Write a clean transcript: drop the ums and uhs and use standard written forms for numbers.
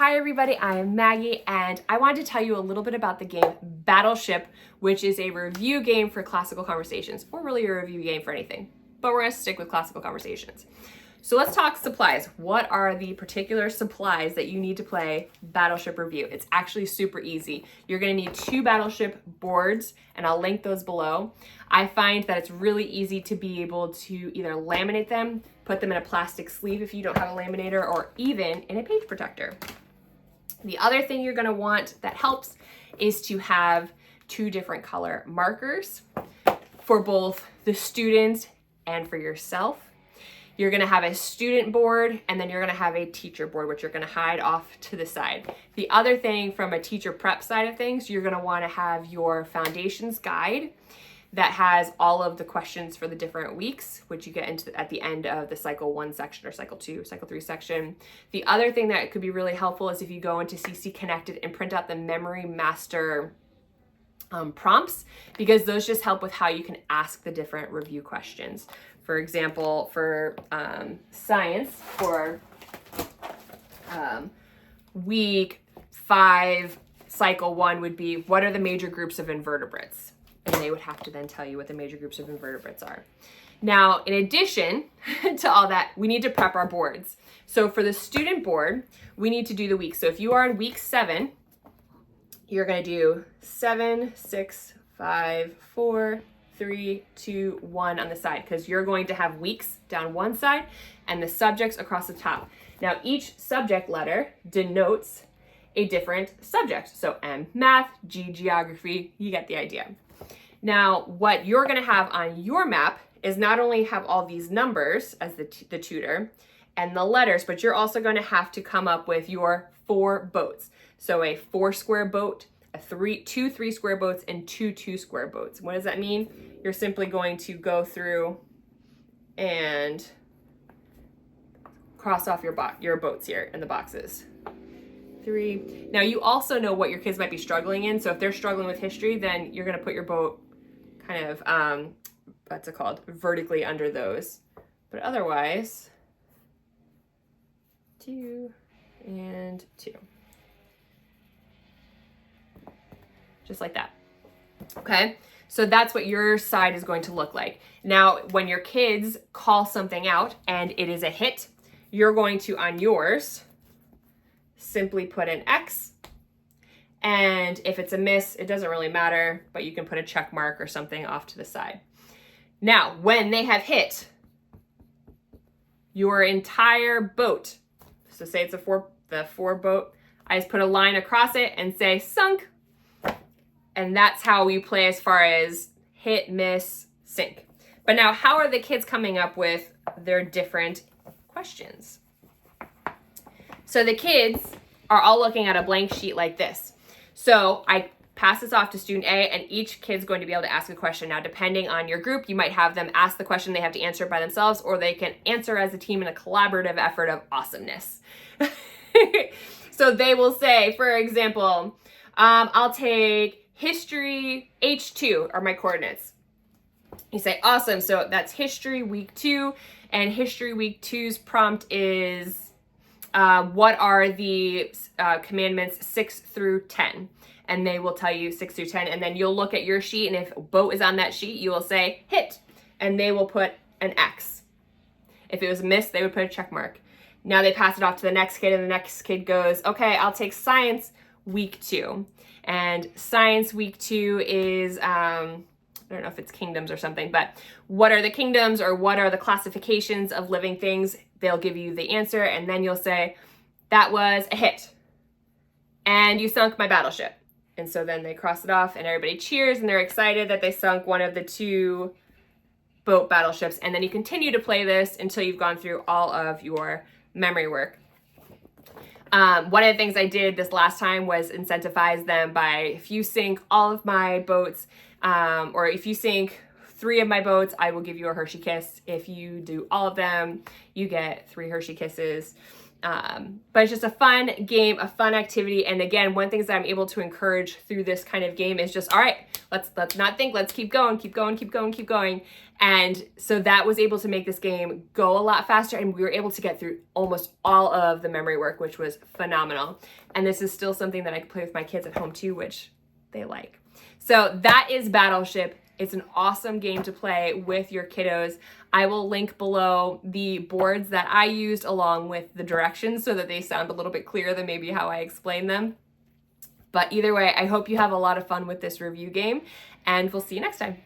Hi everybody, I am Maggie and I wanted to tell you a little bit about the game Battleship, which is a review game for classical conversations, or really a review game for anything, but we're going to stick with classical conversations. So let's talk supplies. What are the particular supplies that you need to play Battleship Review? It's actually super easy. You're going to need 2 Battleship boards, and I'll link those below. I find that it's really easy to be able to either laminate them, put them in a plastic sleeve if you don't have a laminator, or even in a page protector. The other thing you're going to want that helps is to have 2 different color markers for both the students and for yourself. You're going to have a student board, and then you're going to have a teacher board, which you're going to hide off to the side. The other thing from a teacher prep side of things, you're going to want to have your foundations guide that has all of the questions for the different weeks, which you get into at the end of the cycle 1 section or cycle 2, cycle 3 section. The other thing that could be really helpful is if you go into CC Connected and print out the Memory Master prompts, because those just help with how you can ask the different review questions. For example, for science, for week 5, cycle 1 would be, what are the major groups of invertebrates? And they would have to then tell you what the major groups of invertebrates are. Now, in addition to all that, we need to prep our boards. So for the student board, we need to do the week. So if you are in week 7, you're going to do 7, 6, 5, 4, 3, 2, 1 on the side, because you're going to have weeks down one side and the subjects across the top. Now, each subject letter denotes a different subject. So M, math, G, geography, you get the idea. Now, what you're going to have on your map is not only have all these numbers as the tutor and the letters, but you're also going to have to come up with your 4 boats. So a 4 square boat, 2 3 square boats, and 2 2 square boats. What does that mean? You're simply going to go through and cross off your boats here in the boxes. 3. Now you also know what your kids might be struggling in. So if they're struggling with history, then you're going to put your boat kind of, what's it called, vertically under those. But otherwise, 2 and 2. Just like that. Okay, so that's what your side is going to look like. Now, when your kids call something out and it is a hit, you're going to, on yours, simply put an X. And if it's a miss, it doesn't really matter, but you can put a check mark or something off to the side. Now, when they have hit your entire boat, so say it's the 4 boat, I just put a line across it and say sunk. And that's how we play as far as hit, miss, sink. But now, how are the kids coming up with their different questions? So the kids are all looking at a blank sheet like this. So I pass this off to student A, and each kid's going to be able to ask a question. Now, depending on your group, you might have them ask the question, they have to answer it by themselves, or they can answer as a team in a collaborative effort of awesomeness. So they will say, for example, I'll take history H2 are my coordinates. You say, awesome. So that's history week 2, and history week 2's prompt is, what are the commandments 6 through 10? And they will tell you 6 through 10. And then you'll look at your sheet, and if boat is on that sheet, you will say hit, and they will put an X. If it was a miss, they would put a check mark. Now they pass it off to the next kid, and the next kid goes, okay, I'll take science week 2. And science week 2 is, I don't know if it's kingdoms or something, but what are the kingdoms, or what are the classifications of living things? They'll give you the answer, and then you'll say, that was a hit, and you sunk my battleship. And so then they cross it off, and everybody cheers, and they're excited that they sunk one of the 2 boat battleships. And then you continue to play this until you've gone through all of your memory work. One of the things I did this last time was incentivize them by, if you sink all of my boats, or if you sink 3 of my boats, I will give you a Hershey kiss. If you do all of them, you get 3 Hershey kisses. But it's just a fun game, a fun activity. And again, one thing that I'm able to encourage through this kind of game is just, all right, let's not think, let's keep going, keep going, keep going, keep going. And so that was able to make this game go a lot faster, and we were able to get through almost all of the memory work, which was phenomenal. And this is still something that I can play with my kids at home too, which they like. So that is Battleship. It's an awesome game to play with your kiddos. I will link below the boards that I used along with the directions so that they sound a little bit clearer than maybe how I explain them. But either way, I hope you have a lot of fun with this review game, and we'll see you next time.